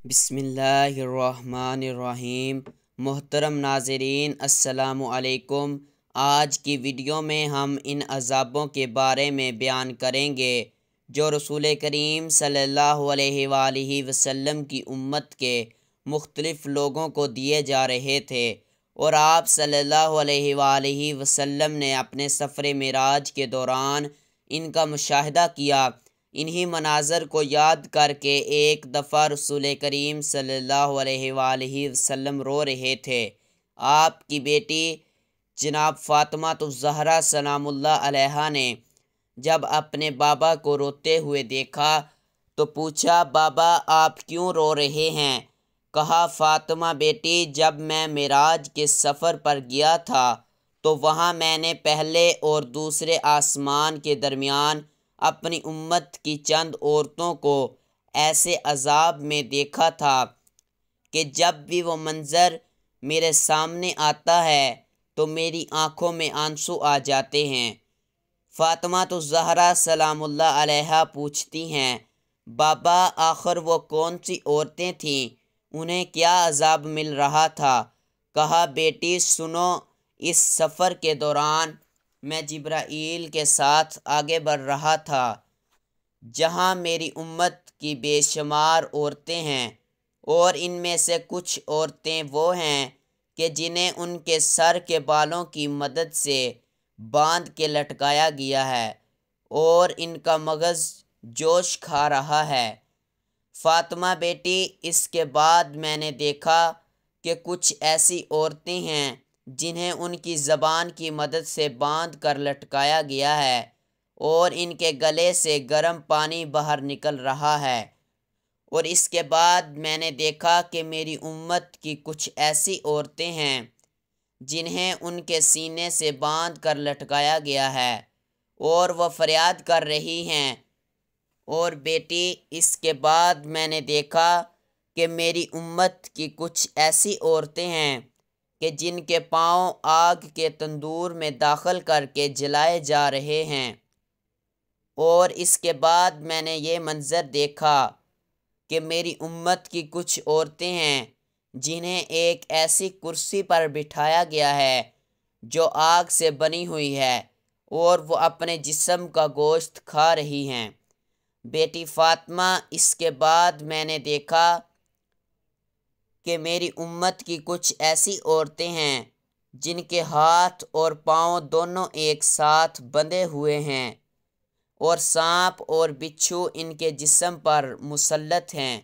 بسم اللہ الرحمن الرحیم۔ محترم ناظرین السلام علیکم۔ آج کی ویڈیو میں ہم ان عذابوں کے بارے میں بیان کریں گے جو رسول کریم صلی اللہ علیہ وآلہ وسلم کی امت کے مختلف لوگوں کو دیے جا رہے تھے، اور آپ صلی اللہ علیہ وآلہ وسلم نے اپنے سفر معراج کے دوران ان کا مشاہدہ کیا۔ انہی مناظر کو یاد کر کے ایک دفعہ رسول کریم صلی اللہ علیہ وآلہ وسلم رو رہے تھے۔ آپ کی بیٹی جناب فاطمہ الزہرا سلام اللہ علیہا نے جب اپنے بابا کو روتے ہوئے دیکھا تو پوچھا، بابا آپ کیوں رو رہے ہیں؟ کہا، فاطمہ بیٹی، جب میں معراج کے سفر پر گیا تھا تو وہاں میں نے پہلے اور دوسرے آسمان کے درمیان اپنی امت کی چند عورتوں کو ایسے عذاب میں دیکھا تھا کہ جب بھی وہ منظر میرے سامنے آتا ہے تو میری آنکھوں میں آنسو آ جاتے ہیں۔ فاطمہ الزہرا سلام اللہ علیہا پوچھتی ہیں، بابا آخر وہ کون سی عورتیں تھیں؟ انہیں کیا عذاب مل رہا تھا؟ کہا، بیٹی سنو، اس سفر کے دوران میں جبرائیل کے ساتھ آگے بڑھ رہا تھا جہاں میری امت کی بے شمار عورتیں ہیں، اور ان میں سے کچھ عورتیں وہ ہیں کہ جنہیں ان کے سر کے بالوں کی مدد سے باندھ کے لٹکایا گیا ہے اور ان کا مغز جوش کھا رہا ہے۔ فاطمہ بیٹی، اس کے بعد میں نے دیکھا کہ کچھ ایسی عورتیں ہیں جنہیں ان کی زبان کی مدد سے باندھ کر لٹکایا گیا ہے اور ان کے گلے سے گرم پانی باہر نکل رہا ہے، اور اس کے بعد میں نے دیکھا کہ میری امت کی کچھ ایسی عورتیں ہیں جنہیں ان کے سینے سے باندھ کر لٹکایا گیا ہے اور وہ فریاد کر رہی ہیں۔ اور بیٹی، اس کے بعد میں نے دیکھا کہ میری امت کی کچھ ایسی عورتیں ہیں کہ جن کے پاؤں آگ کے تندور میں داخل کر کے جلائے جا رہے ہیں۔ اور اس کے بعد میں نے یہ منظر دیکھا کہ میری امت کی کچھ عورتیں ہیں جنہیں ایک ایسی کرسی پر بٹھایا گیا ہے جو آگ سے بنی ہوئی ہے اور وہ اپنے جسم کا گوشت کھا رہی ہیں۔ بیٹی فاطمہ، اس کے بعد میں نے دیکھا کہ میری امت کی کچھ ایسی عورتیں ہیں جن کے ہاتھ اور پاؤں دونوں ایک ساتھ بندھے ہوئے ہیں اور سانپ اور بچھو ان کے جسم پر مسلط ہیں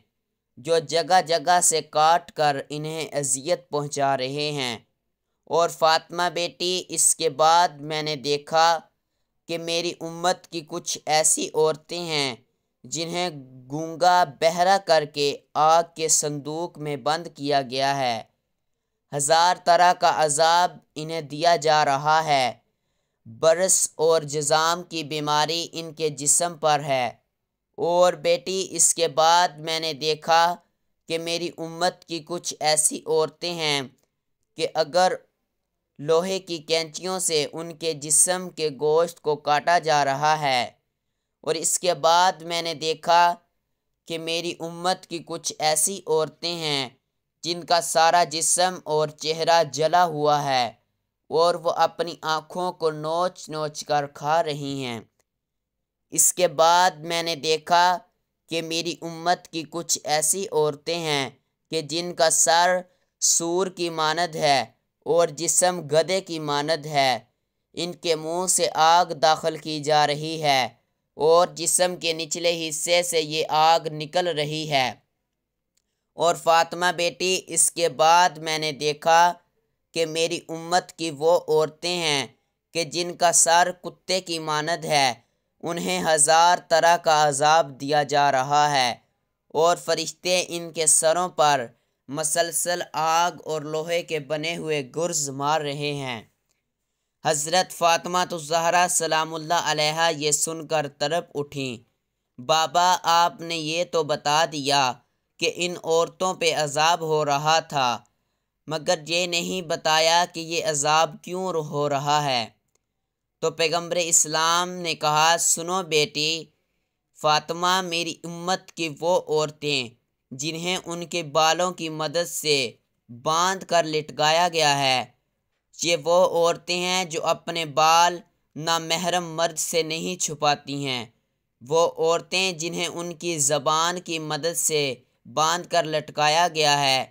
جو جگہ جگہ سے کاٹ کر انہیں اذیت پہنچا رہے ہیں۔ اور فاطمہ بیٹی، اس کے بعد میں نے دیکھا کہ میری امت کی کچھ ایسی عورتیں ہیں جنہیں گونگا بہرا کر کے آگ کے صندوق میں بند کیا گیا ہے۔ ہزار طرح کا عذاب انہیں دیا جا رہا ہے۔ برس اور جذام کی بیماری ان کے جسم پر ہے۔ اور بیٹی، اس کے بعد میں نے دیکھا کہ میری امت کی کچھ ایسی عورتیں ہیں کہ اگر لوہے کی کینچیوں سے ان کے جسم کے گوشت کو کاٹا جا رہا ہے۔ اور اس کے بعد میں نے دیکھا کہ میری امت کی کچھ ایسی عورتیں ہیں جن کا سارا جسم اور چہرہ جلا ہوا ہے اور وہ اپنی آنکھوں کو نوچ نوچ کر کھا رہی ہیں۔ اس کے بعد میں نے دیکھا کہ میری امت کی کچھ ایسی عورتیں ہیں کہ جن کا سر سور کی مانند ہے اور جسم گدھے کی مانند ہے۔ ان کے منہ سے آگ داخل کی جا رہی ہے اور جسم کے نچلے حصے سے یہ آگ نکل رہی ہے۔ اور فاطمہ بیٹی، اس کے بعد میں نے دیکھا کہ میری امت کی وہ عورتیں ہیں کہ جن کا سر کتے کی مانند ہے، انہیں ہزار طرح کا عذاب دیا جا رہا ہے اور فرشتے ان کے سروں پر مسلسل آگ اور لوہے کے بنے ہوئے گرز مار رہے ہیں۔ حضرت فاطمہ الزہرا سلام اللہ علیہا یہ سن کر تڑپ اٹھیں۔ بابا آپ نے یہ تو بتا دیا کہ ان عورتوں پہ عذاب ہو رہا تھا، مگر یہ نہیں بتایا کہ یہ عذاب کیوں ہو رہا ہے۔ تو پیغمبر اسلام نے کہا، سنو بیٹی فاطمہ، میری امت کی وہ عورتیں جنہیں ان کے بالوں کی مدد سے باندھ کر لٹکایا گیا ہے۔ یہ وہ عورتیں ہیں جو اپنے بال نامحرم مرد سے نہیں چھپاتی ہیں۔ وہ عورتیں جنہیں ان کی زبان کی مدد سے باندھ کر لٹکایا گیا ہے۔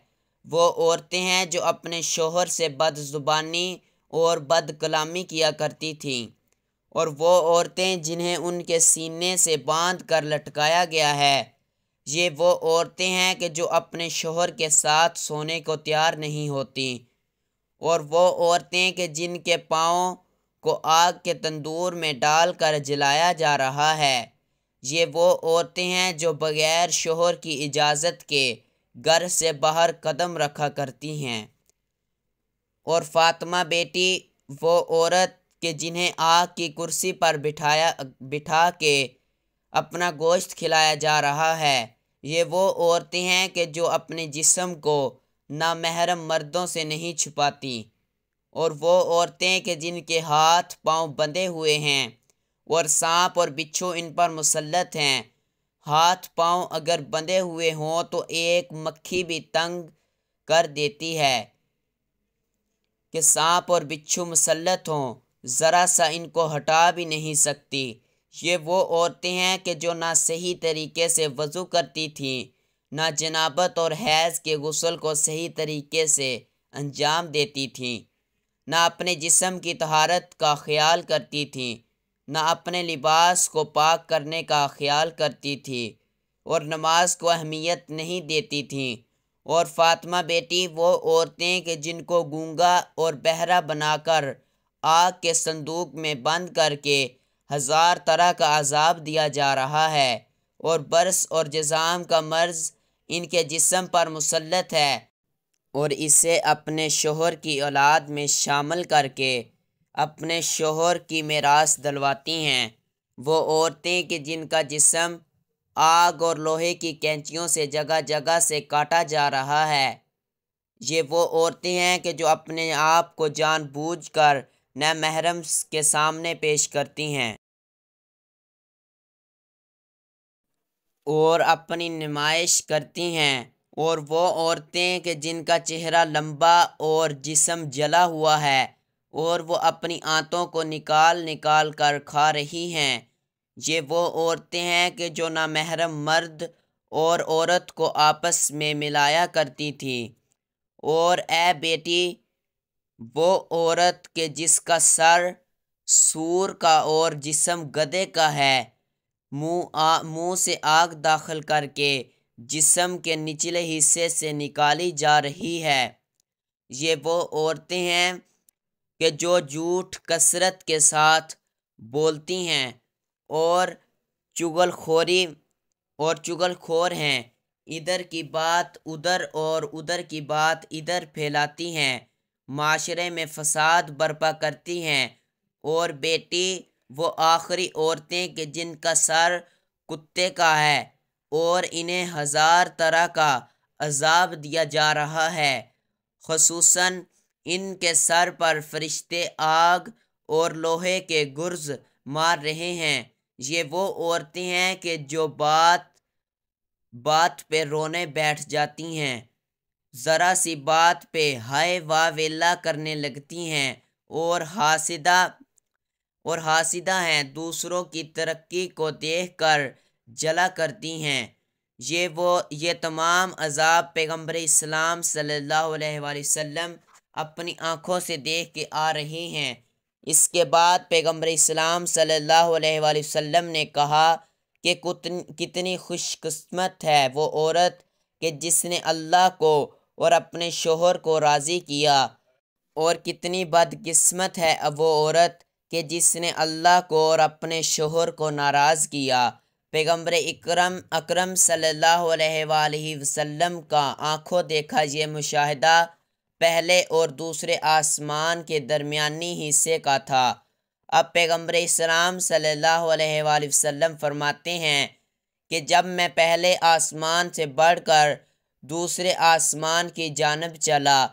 وہ عورتیں ہیں جو اپنے شوہر سے بد زبانی اور بد کلامی کیا کرتی تھیں۔ اور وہ عورتیں جنہیں ان کے سینے سے باندھ کر لٹکایا گیا ہے، یہ وہ عورتیں ہیں کہ جو اپنے شوہر کے ساتھ سونے کو تیار نہیں ہوتیں۔ اور وہ عورتیں کہ جن کے پاؤں کو آگ کے تندور میں ڈال کر جلایا جا رہا ہے، یہ وہ عورتیں ہیں جو بغیر شوہر کی اجازت کے گھر سے باہر قدم رکھا کرتی ہیں۔ اور فاطمہ بیٹی وہ عورت کہ جنہیں آگ کی کرسی پر بٹھا کے اپنا گوشت کھلایا جا رہا ہے، یہ وہ عورتیں ہیں کہ جو اپنے جسم کو نامحرم مردوں سے نہیں چھپاتی۔ اور وہ عورتیں کہ جن کے ہاتھ پاؤں بندھے ہوئے ہیں اور سانپ اور بچھو ان پر مسلط ہیں۔ ہاتھ پاؤں اگر بندھے ہوئے ہوں تو ایک مکھی بھی تنگ کر دیتی ہے کہ سانپ اور بچھو مسلط ہوں، ذرا سا ان کو ہٹا بھی نہیں سکتی۔ یہ وہ عورتیں ہیں کہ جو نہ صحیح طریقے سے وضو کرتی تھیں، نہ جنابت اور حیض کے غسل کو صحیح طریقے سے انجام دیتی تھیں، نہ اپنے جسم کی طہارت کا خیال کرتی تھیں، نہ اپنے لباس کو پاک کرنے کا خیال کرتی تھیں، اور نماز کو اہمیت نہیں دیتی تھیں۔ اور فاطمہ بیٹی وہ عورتیں کہ جن کو گونگا اور بہرا بنا کر آگ کے صندوق میں بند کر کے 1000 طرح کا عذاب دیا جا رہا ہے، اور برس اور جذام کا مرض ان کے جسم پر مسلط ہے، اور اسے اپنے شوہر کی اولاد میں شامل کر کے اپنے شوہر کی میراث دلواتی ہیں۔ وہ عورتیں کہ جن کا جسم آگ اور لوہے کی کینچیوں سے جگہ جگہ سے کاٹا جا رہا ہے، یہ وہ عورتیں ہیں کہ جو اپنے آپ کو جان بوجھ کر نامحرم کے سامنے پیش کرتی ہیں اور اپنی نمائش کرتی ہیں۔ اور وہ عورتیں کہ جن کا چہرہ لمبا اور جسم جلا ہوا ہے اور وہ اپنی آنتوں کو نکال نکال کر کھا رہی ہیں، یہ وہ عورتیں ہیں کہ جو نامحرم مرد اور عورت کو آپس میں ملایا کرتی تھیں۔ اور اے بیٹی وہ عورت کہ جس کا سر سور کا اور جسم گدھے کا ہے، منہ سے آگ داخل کر کے جسم کے نچلے حصے سے نکالی جا رہی ہے، یہ وہ عورتیں ہیں کہ جو جھوٹ کثرت کے ساتھ بولتی ہیں اور چغل خور ہیں، ادھر کی بات ادھر اور ادھر کی بات ادھر پھیلاتی ہیں، معاشرے میں فساد برپا کرتی ہیں۔ اور بیٹی وہ آخری عورتیں کہ جن کا سر کتے کا ہے اور انہیں 1000 طرح کا عذاب دیا جا رہا ہے، خصوصاً ان کے سر پر فرشتے آگ اور لوہے کے گرز مار رہے ہیں۔ یہ وہ عورتیں ہیں کہ جو بات بات پہ رونے بیٹھ جاتی ہیں، ذرا سی بات پہ ہائے واہ ویلا کرنے لگتی ہیں، اور حاسدہ ہیں، دوسروں کی ترقی کو دیکھ کر جلا کرتی ہیں۔ یہ تمام عذاب پیغمبر اسلام صلی اللہ علیہ وآلہ وسلم اپنی آنکھوں سے دیکھ کے آ رہے ہیں۔ اس کے بعد پیغمبر اسلام صلی اللہ علیہ وآلہ وسلم نے کہا کہ کتنی خوش قسمت ہے وہ عورت کہ جس نے اللہ کو اور اپنے شوہر کو راضی کیا، اور کتنی بد قسمت ہے وہ عورت کہ جس نے اللہ کو اور اپنے شوہر کو ناراض کیا۔ پیغمبر اکرم صلی اللہ علیہ وآلہ وسلم کا آنکھوں دیکھا یہ مشاہدہ پہلے اور دوسرے آسمان کے درمیانی حصے کا تھا۔ اب پیغمبر اسلام صلی اللہ علیہ وآلہ وسلم فرماتے ہیں کہ جب میں پہلے آسمان سے بڑھ کر دوسرے آسمان کی جانب چلا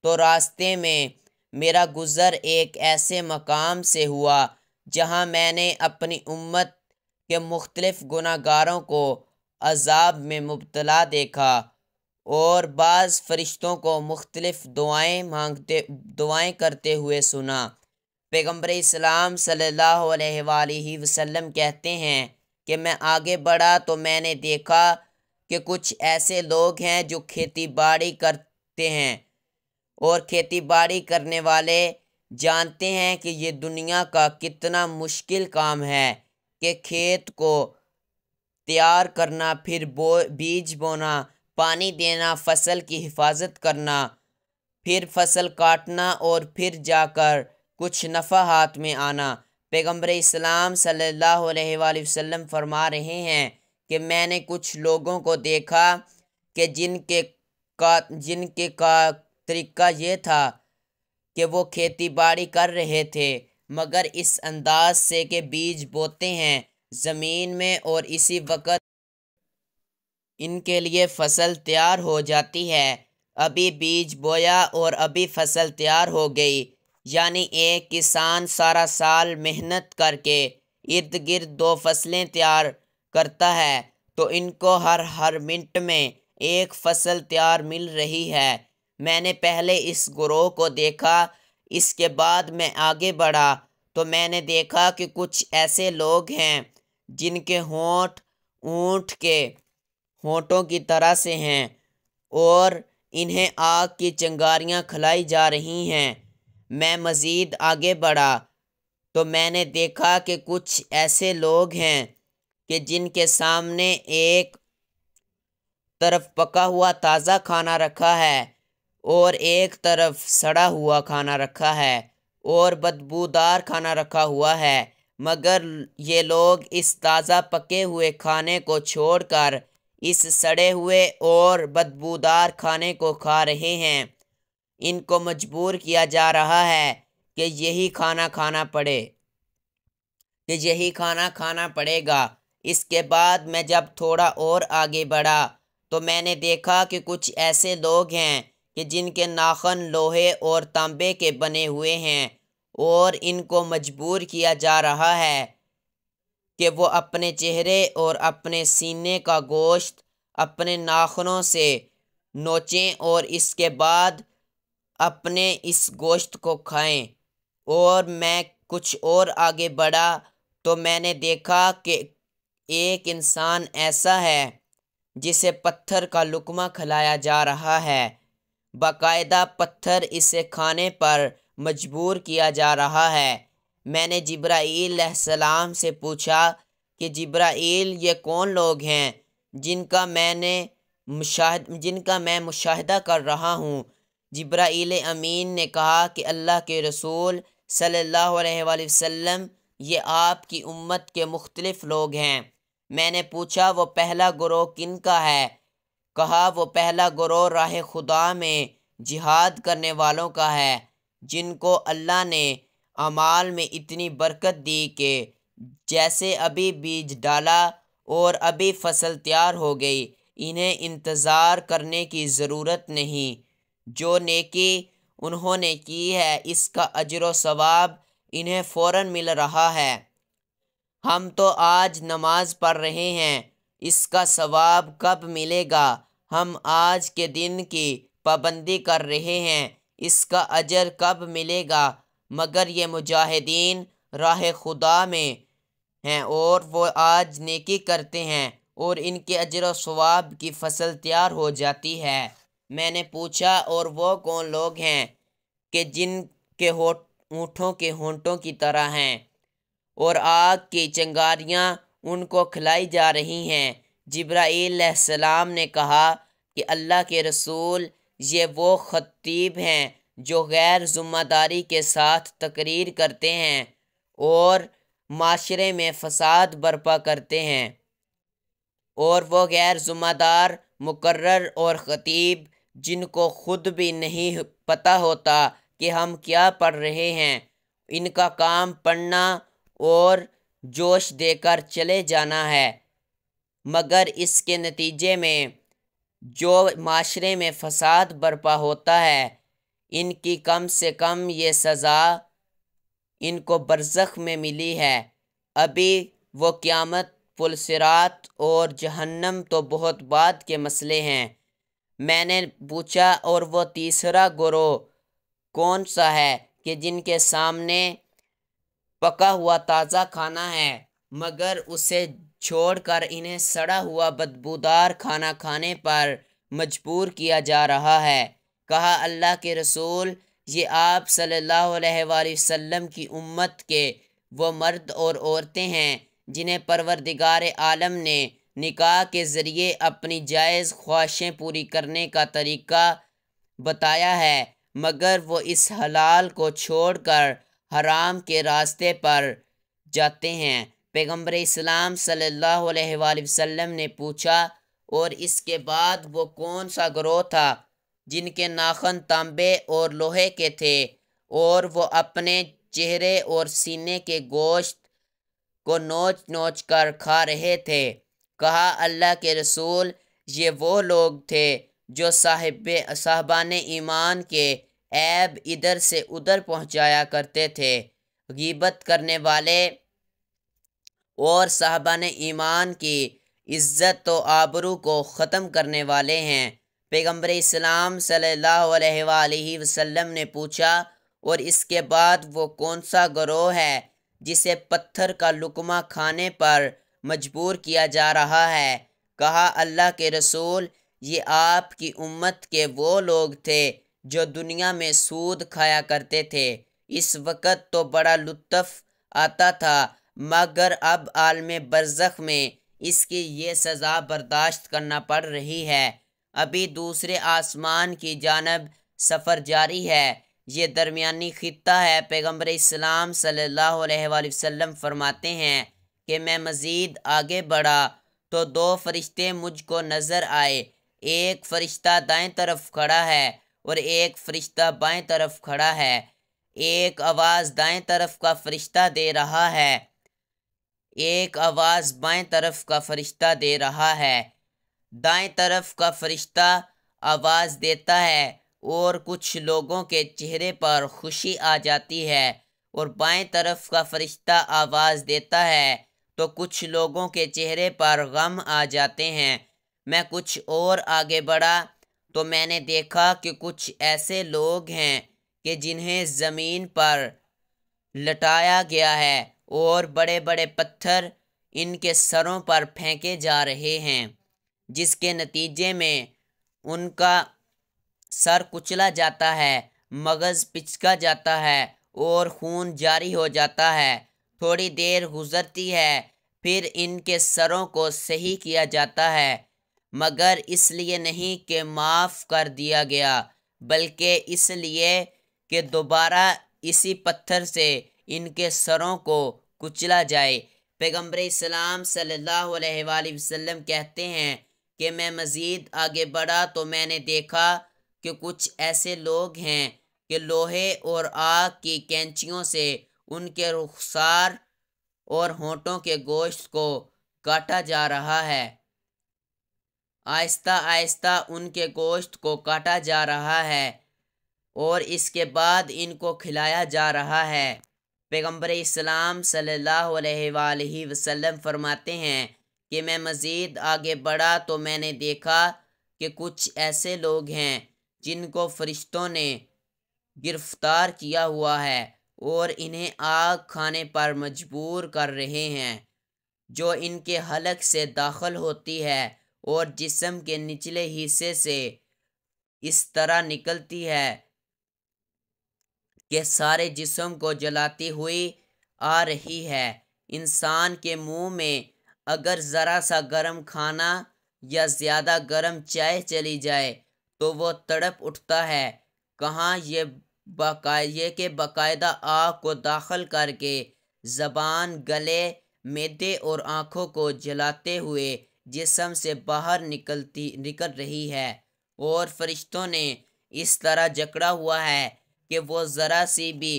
تو راستے میں میرا گزر ایک ایسے مقام سے ہوا جہاں میں نے اپنی امت کے مختلف گناہ گاروں کو عذاب میں مبتلا دیکھا اور بعض فرشتوں کو مختلف دعائیں کرتے ہوئے سنا۔ پیغمبر اسلام صلی اللہ علیہ وآلہ وسلم کہتے ہیں کہ میں آگے بڑھا تو میں نے دیکھا کہ کچھ ایسے لوگ ہیں جو کھیتی باڑی کرتے ہیں، اور کھیتی باڑی کرنے والے جانتے ہیں کہ یہ دنیا کا کتنا مشکل کام ہے کہ کھیت کو تیار کرنا، پھر بیج بونا، پانی دینا، فصل کی حفاظت کرنا، پھر فصل کاٹنا اور پھر جا کر کچھ نفع ہاتھ میں آنا۔ پیغمبر اسلام صلی اللہ علیہ وآلہ وسلم فرما رہے ہیں کہ میں نے کچھ لوگوں کو دیکھا کہ جن کے طریقہ یہ تھا کہ وہ کھیتی باڑی کر رہے تھے، مگر اس انداز سے کہ بیج بوتے ہیں زمین میں اور اسی وقت ان کے لیے فصل تیار ہو جاتی ہے۔ ابھی بیج بویا اور ابھی فصل تیار ہو گئی، یعنی ایک کسان سارا سال محنت کر کے ارد گرد 2 فصلیں تیار کرتا ہے تو ان کو ہر منٹ میں ایک فصل تیار مل رہی ہے۔ میں نے پہلے اس گروہ کو دیکھا، اس کے بعد میں آگے بڑھا تو میں نے دیکھا کہ کچھ ایسے لوگ ہیں جن کے ہونٹ اونٹ کے ہونٹوں کی طرح سے ہیں اور انہیں آگ کی چنگاریاں کھلائی جا رہی ہیں۔ میں مزید آگے بڑھا تو میں نے دیکھا کہ کچھ ایسے لوگ ہیں کہ جن کے سامنے ایک طرف پکا ہوا تازہ کھانا رکھا ہے اور ایک طرف سڑا ہوا کھانا رکھا ہے اور بدبودار کھانا رکھا ہوا ہے، مگر یہ لوگ اس تازہ پکے ہوئے کھانے کو چھوڑ کر اس سڑے ہوئے اور بدبودار کھانے کو کھا رہے ہیں۔ ان کو مجبور کیا جا رہا ہے کہ یہی کھانا کھانا پڑے گا۔ اس کے بعد میں جب تھوڑا اور آگے بڑھا تو میں نے دیکھا کہ کچھ ایسے لوگ ہیں کہ جن کے ناخن لوہے اور تانبے کے بنے ہوئے ہیں اور ان کو مجبور کیا جا رہا ہے کہ وہ اپنے چہرے اور اپنے سینے کا گوشت اپنے ناخنوں سے نوچیں اور اس کے بعد اپنے اس گوشت کو کھائیں۔ اور میں کچھ اور آگے بڑھا تو میں نے دیکھا کہ ایک انسان ایسا ہے جسے پتھر کا لقمہ کھلایا جا رہا ہے، باقاعدہ پتھر اسے کھانے پر مجبور کیا جا رہا ہے۔ میں نے جبرائیل علیہ السلام سے پوچھا کہ جبرائیل، یہ کون لوگ ہیں جن کا میں مشاہدہ کر رہا ہوں؟ جبرائیل امین نے کہا کہ اللہ کے رسول صلی اللہ علیہ وآلہ وسلم، یہ آپ کی امت کے مختلف لوگ ہیں۔ میں نے پوچھا وہ پہلا گروہ کن کا ہے؟ کہا وہ پہلا گروہ راہ خدا میں جہاد کرنے والوں کا ہے، جن کو اللہ نے اعمال میں اتنی برکت دی کہ جیسے ابھی بیج ڈالا اور ابھی فصل تیار ہو گئی، انہیں انتظار کرنے کی ضرورت نہیں۔ جو نیکی انہوں نے کی ہے اس کا اجر و ثواب انہیں فوراً مل رہا ہے۔ ہم تو آج نماز پڑھ رہے ہیں، اس کا ثواب کب ملے گا؟ ہم آج کے دن کی پابندی کر رہے ہیں، اس کا اجر کب ملے گا؟ مگر یہ مجاہدین راہ خدا میں ہیں اور وہ آج نیکی کرتے ہیں اور ان کے اجر و ثواب کی فصل تیار ہو جاتی ہے۔ میں نے پوچھا اور وہ کون لوگ ہیں کہ جن کے ہونٹ اونٹوں کے ہونٹوں کی طرح ہیں اور آگ کی چنگاریاں ان کو کھلائی جا رہی ہیں؟ جبرائیل علیہ السلام نے کہا کہ اللہ کے رسول، یہ وہ خطیب ہیں جو غیر ذمہ داری کے ساتھ تقریر کرتے ہیں اور معاشرے میں فساد برپا کرتے ہیں، اور وہ غیر ذمہ دار مقرر اور خطیب جن کو خود بھی نہیں پتہ ہوتا کہ ہم کیا پڑھ رہے ہیں، ان کا کام پڑھنا اور جوش دے کر چلے جانا ہے، مگر اس کے نتیجے میں جو معاشرے میں فساد برپا ہوتا ہے، ان کی کم سے کم یہ سزا ان کو برزخ میں ملی ہے، ابھی وہ قیامت پلسرات اور جہنم تو بہت بعد کے مسئلے ہیں۔ میں نے پوچھا اور وہ تیسرا گروہ کون سا ہے کہ جن کے سامنے پکا ہوا تازہ کھانا ہے مگر اسے چھوڑ کر انہیں سڑا ہوا بدبودار کھانا کھانے پر مجبور کیا جا رہا ہے۔ کہا اللہ کے رسول، یہ آپ صلی اللہ علیہ وآلہ وسلم کی امت کے وہ مرد اور عورتیں ہیں جنہیں پروردگار عالم نے نکاح کے ذریعے اپنی جائز خواہشیں پوری کرنے کا طریقہ بتایا ہے، مگر وہ اس حلال کو چھوڑ کر حرام کے راستے پر جاتے ہیں۔ پیغمبر اسلام صلی اللہ علیہ وآلہ وسلم نے پوچھا، اور اس کے بعد وہ کون سا گروہ تھا جن کے ناخن تانبے اور لوہے کے تھے اور وہ اپنے چہرے اور سینے کے گوشت کو نوچ نوچ کر کھا رہے تھے؟ کہا اللہ کے رسول، یہ وہ لوگ تھے جو صاحبان ایمان کے عیب ادھر سے ادھر پہنچایا کرتے تھے، غیبت کرنے والے اور صاحبان ایمان کی عزت و آبرو کو ختم کرنے والے ہیں۔ پیغمبر اسلام صلی اللہ علیہ وآلہ وسلم نے پوچھا، اور اس کے بعد وہ کون سا گروہ ہے جسے پتھر کا لقمہ کھانے پر مجبور کیا جا رہا ہے؟ کہا اللہ کے رسول، یہ آپ کی امت کے وہ لوگ تھے جو دنیا میں سود کھایا کرتے تھے۔ اس وقت تو بڑا لطف آتا تھا، مگر اب عالم برزخ میں اس کی یہ سزا برداشت کرنا پڑ رہی ہے۔ ابھی دوسرے آسمان کی جانب سفر جاری ہے، یہ درمیانی خطہ ہے۔ پیغمبر اسلام صلی اللہ علیہ وآلہ وسلم فرماتے ہیں کہ میں مزید آگے بڑھا تو دو فرشتے مجھ کو نظر آئے، ایک فرشتہ دائیں طرف کھڑا ہے اور ایک فرشتہ بائیں طرف کھڑا ہے۔ ایک آواز دائیں طرف کا فرشتہ دے رہا ہے، ایک آواز بائیں طرف کا فرشتہ دے رہا ہے۔ دائیں طرف کا فرشتہ آواز دیتا ہے اور کچھ لوگوں کے چہرے پر خوشی آ جاتی ہے، اور بائیں طرف کا فرشتہ آواز دیتا ہے تو کچھ لوگوں کے چہرے پر غم آ جاتے ہیں۔ میں کچھ اور آگے بڑھا تو میں نے دیکھا کہ کچھ ایسے لوگ ہیں کہ جنہیں زمین پر لٹایا گیا ہے اور بڑے بڑے پتھر ان کے سروں پر پھینکے جا رہے ہیں، جس کے نتیجے میں ان کا سر کچلا جاتا ہے، مغز پچکا جاتا ہے اور خون جاری ہو جاتا ہے۔ تھوڑی دیر گزرتی ہے، پھر ان کے سروں کو صحیح کیا جاتا ہے، مگر اس لیے نہیں کہ معاف کر دیا گیا، بلکہ اس لیے کہ دوبارہ اسی پتھر سے ان کے سروں کو کچلا جائے۔ پیغمبر اسلام صلی اللہ علیہ وآلہ وسلم کہتے ہیں کہ میں مزید آگے بڑھا تو میں نے دیکھا کہ کچھ ایسے لوگ ہیں کہ لوہے اور آگ کی کینچیوں سے ان کے رخسار اور ہونٹوں کے گوشت کو کاٹا جا رہا ہے، آہستہ آہستہ ان کے گوشت کو کاٹا جا رہا ہے اور اس کے بعد ان کو کھلایا جا رہا ہے۔ پیغمبر اسلام صلی اللہ علیہ وآلہ وسلم فرماتے ہیں کہ میں مزید آگے بڑھا تو میں نے دیکھا کہ کچھ ایسے لوگ ہیں جن کو فرشتوں نے گرفتار کیا ہوا ہے اور انہیں آگ کھانے پر مجبور کر رہے ہیں، جو ان کے حلق سے داخل ہوتی ہے اور جسم کے نچلے حصے سے اس طرح نکلتی ہے کہ سارے جسم کو جلاتی ہوئی آ رہی ہے۔ انسان کے منہ میں اگر ذرا سا گرم کھانا یا زیادہ گرم چائے چلی جائے تو وہ تڑپ اٹھتا ہے، کہاں یہ کہ باقاعدہ آگ کو داخل کر کے زبان، گلے، معدے اور آنکھوں کو جلاتے ہوئے جسم سے باہر نکل رہی ہے، اور فرشتوں نے اس طرح جکڑا ہوا ہے کہ وہ ذرا سی بھی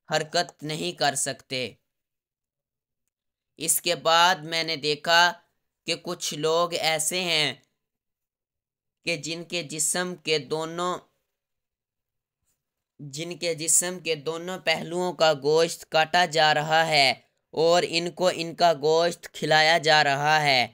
حرکت نہیں کر سکتے۔ اس کے بعد میں نے دیکھا کہ کچھ لوگ ایسے ہیں کہ جن کے جسم کے دونوں پہلوؤں کا گوشت کاٹا جا رہا ہے اور ان کو ان کا گوشت کھلایا جا رہا ہے۔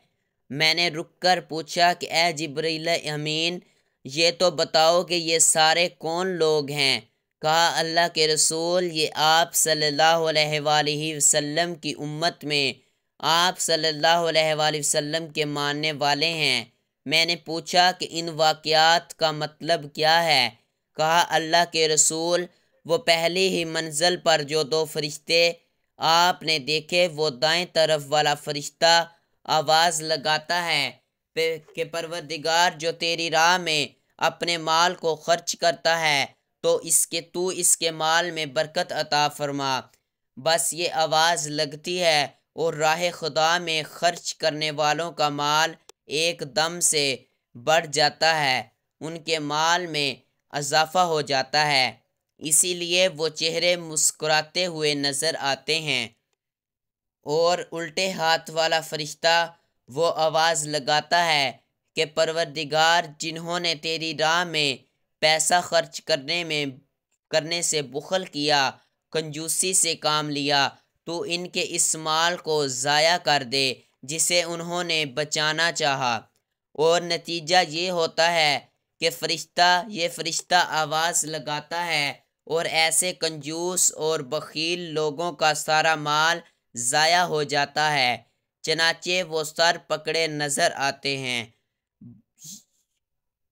میں نے رک کر پوچھا کہ اے جبریل امین، یہ تو بتاؤ کہ یہ سارے کون لوگ ہیں؟ کہا اللہ کے رسول، یہ آپ صلی اللہ علیہ وآلہ وسلم کی امت میں آپ صلی اللہ علیہ وآلہ وسلم کے ماننے والے ہیں۔ میں نے پوچھا کہ ان واقعات کا مطلب کیا ہے؟ کہا اللہ کے رسول، وہ پہلی ہی منزل پر جو 2 فرشتے آپ نے دیکھے، وہ دائیں طرف والا فرشتہ آواز لگاتا ہے کہ پروردگار، جو تیری راہ میں اپنے مال کو خرچ کرتا ہے تو اس کے مال میں برکت عطا فرما۔ بس یہ آواز لگتی ہے اور راہ خدا میں خرچ کرنے والوں کا مال ایک دم سے بڑھ جاتا ہے، ان کے مال میں اضافہ ہو جاتا ہے، اسی لیے وہ چہرے مسکراتے ہوئے نظر آتے ہیں۔ اور الٹے ہاتھ والا فرشتہ وہ آواز لگاتا ہے کہ پروردگار، جنہوں نے تیری راہ میں پیسہ خرچ کرنے سے بخل کیا، کنجوسی سے کام لیا، تو ان کے اس مال کو ضائع کر دے جسے انہوں نے بچانا چاہا۔ اور نتیجہ یہ ہوتا ہے کہ یہ فرشتہ آواز لگاتا ہے اور ایسے کنجوس اور بخیل لوگوں کا سارا مال ضائع ہو جاتا ہے، چنانچہ وہ سر پکڑے نظر آتے ہیں۔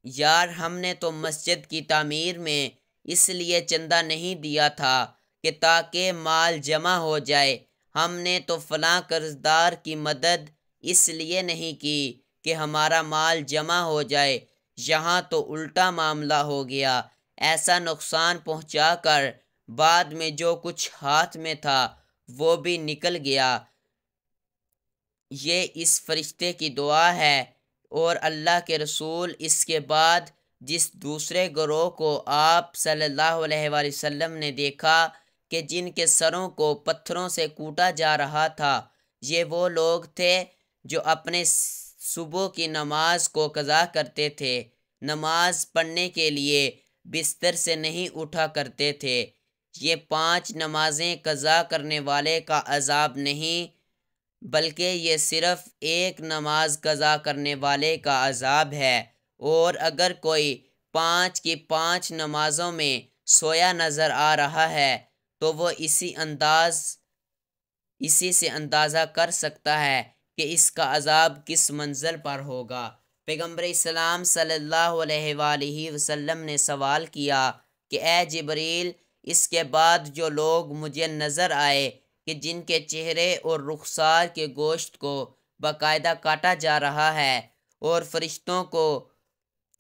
یار، ہم نے تو مسجد کی تعمیر میں اس لیے چندہ نہیں دیا تھا کہ تاکہ مال جمع ہو جائے، ہم نے تو فلاں قرض دار کی مدد اس لیے نہیں کی کہ ہمارا مال جمع ہو جائے، یہاں تو الٹا معاملہ ہو گیا، ایسا نقصان پہنچا کر بعد میں جو کچھ ہاتھ میں تھا وہ بھی نکل گیا۔ یہ اس فرشتے کی دعا ہے۔ اور اللہ کے رسول اس کے بعد جس دوسرے گروہ کو آپ صلی اللہ علیہ وآلہ وسلم نے دیکھا کہ جن کے سروں کو پتھروں سے کوٹا جا رہا تھا، یہ وہ لوگ تھے جو اپنے صبح کی نماز کو قضا کرتے تھے، نماز پڑھنے کے لیے بستر سے نہیں اٹھا کرتے تھے۔ یہ 5 نمازیں قضا کرنے والے کا عذاب نہیں، بلکہ یہ صرف ایک نماز قضا کرنے والے کا عذاب ہے۔ اور اگر کوئی 5 کی 5 نمازوں میں سویا نظر آ رہا ہے تو وہ اسی سے اندازہ کر سکتا ہے کہ اس کا عذاب کس منزل پر ہوگا۔ پیغمبر اسلام صلی اللہ علیہ وآلہ وسلم نے سوال کیا کہ اے جبریل، اس کے بعد جو لوگ مجھے نظر آئے کہ جن کے چہرے اور رخسار کے گوشت کو باقاعدہ کاٹا جا رہا ہے، اور فرشتوں کو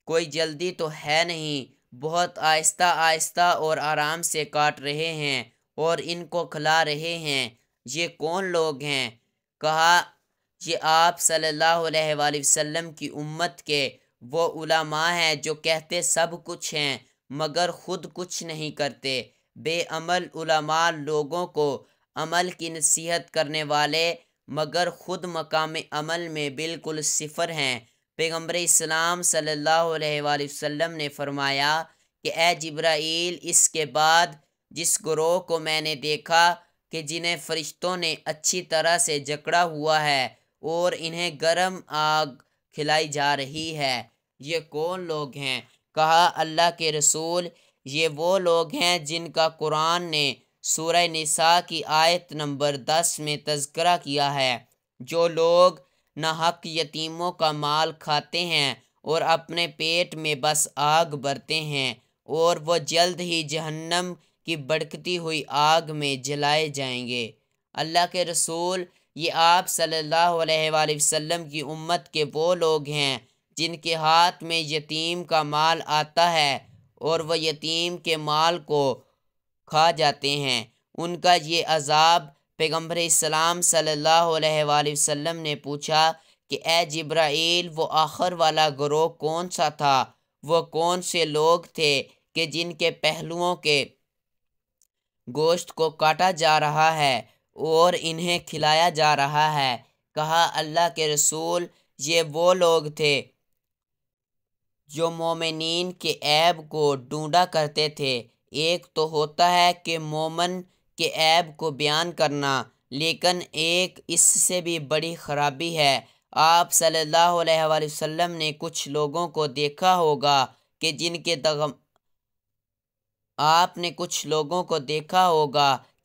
کوئی جلدی تو ہے نہیں، بہت آہستہ آہستہ اور آرام سے کاٹ رہے ہیں اور ان کو کھلا رہے ہیں، یہ کون لوگ ہیں؟ کہا، یہ آپ صلی اللہ علیہ وآلہ وسلم کی امت کے وہ علماء ہیں جو کہتے سب کچھ ہیں مگر خود کچھ نہیں کرتے، بے عمل علماء، لوگوں کو عمل کی نصیحت کرنے والے مگر خود مقام عمل میں بالکل صفر ہیں۔ پیغمبر اسلام صلی اللہ علیہ وآلہ وسلم نے فرمایا کہ اے جبرائیل، اس کے بعد جس گروہ کو میں نے دیکھا کہ جنہیں فرشتوں نے اچھی طرح سے جکڑا ہوا ہے اور انہیں گرم آگ کھلائی جا رہی ہے، یہ کون لوگ ہیں؟ کہا اللہ کے رسول، یہ وہ لوگ ہیں جن کا قرآن نے سورہ نساء کی آیت نمبر 10 میں تذکرہ کیا ہے، جو لوگ ناحق یتیموں کا مال کھاتے ہیں اور اپنے پیٹ میں بس آگ بھرتے ہیں، اور وہ جلد ہی جہنم کی بھڑکتی ہوئی آگ میں جلائے جائیں گے۔ اللہ کے رسول، یہ آپ صلی اللہ علیہ وآلہ وسلم کی امت کے وہ لوگ ہیں جن کے ہاتھ میں یتیم کا مال آتا ہے اور وہ یتیم کے مال کو کھا جاتے ہیں، ان کا یہ عذاب۔ پیغمبر اسلام صلی اللہ علیہ وآلہ وسلم نے پوچھا کہ اے جبرائیل، وہ آخر والا گروہ کون سا تھا؟ وہ کون سے لوگ تھے کہ جن کے پہلوؤں کے گوشت کو کاٹا جا رہا ہے اور انہیں کھلایا جا رہا ہے؟ کہا اللہ کے رسول، یہ وہ لوگ تھے جو مومنین کے عیب کو ڈھونڈا کرتے تھے۔ ایک تو ہوتا ہے کہ مومن کے عیب کو بیان کرنا، لیکن ایک اس سے بھی بڑی خرابی ہے۔ آپ صلی اللہ علیہ وآلہ وسلم نے کچھ لوگوں کو دیکھا ہوگا کہ